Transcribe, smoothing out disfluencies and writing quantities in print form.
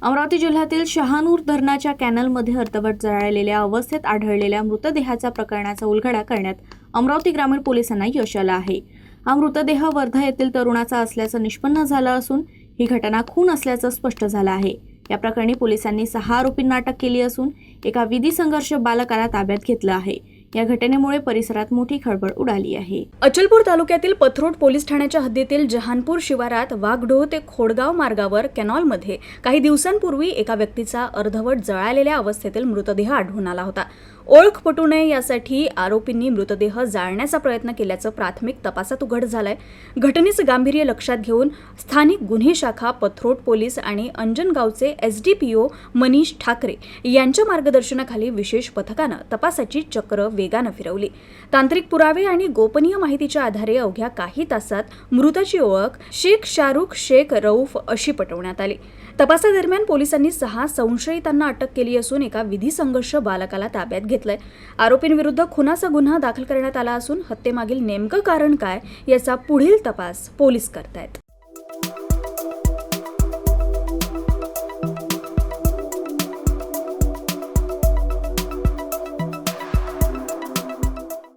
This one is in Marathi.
अमरावती जिल्ह्यातील शहानूर धरणाच्या कॅनलमध्ये अर्धवट जळालेल्या अवस्थेत आढळलेल्या मृतदेहाच्या प्रकरणाचा उलगडा करण्यात अमरावती ग्रामीण पोलिसांना यश आलं आहे. हा मृतदेह वर्धा येथील तरुणाचा असल्याचं निष्पन्न झालं असून ही घटना खून असल्याचं स्पष्ट झालं आहे. या प्रकरणी पोलिसांनी 6 आरोपींना अटक केली असून एका विधी संघर्ष बालकाला ताब्यात घेतलं आहे. या घटनेमुळे परिसरात मोठी खळबळ उडाली आहे. अचलपूर तालुक्यातील पथरोड पोलीस ठाण्याच्या हद्दीतील जहानपूर शिवारात वाघडोह ते खोडगाव मार्गावर कॅनॉलमध्ये काही दिवसांपूर्वी एका व्यक्तीचा अर्धवट जळालेल्या अवस्थेतील मृतदेह आढळून आला होता. ओळख पटू नये यासाठी आरोपींनी मृतदेह जाळण्याचा प्रयत्न केल्याचं प्राथमिक तपासात उघड झालंय. घटनेचं गांभीर्य लक्षात घेऊन स्थानिक गुन्हे शाखा, पथरोड पोलीस आणि अंजनगावचे एसडीपीओ मनीष ठाकरे यांच्या मार्गदर्शनाखाली विशेष पथकानं तपासाची चक्र वेगानं फिरवली. तांत्रिक पुरावे आणि गोपनीय माहितीच्या आधारे अवघ्या काही तासात मृताची ओळख शेख शाहरुख शेख रऊफ अशी पटवण्यात आली. तपासादरम्यान पोलिसांनी 6 संशयितांना अटक केली असून एका विधी संघर्ष बालकाला ताब्यात घेतलंय. आरोपींविरुद्ध खुनाचा गुन्हा दाखल करण्यात आला असून हत्येमागील नेमकं कारण काय याचा पुढील तपास पोलीस करतायत.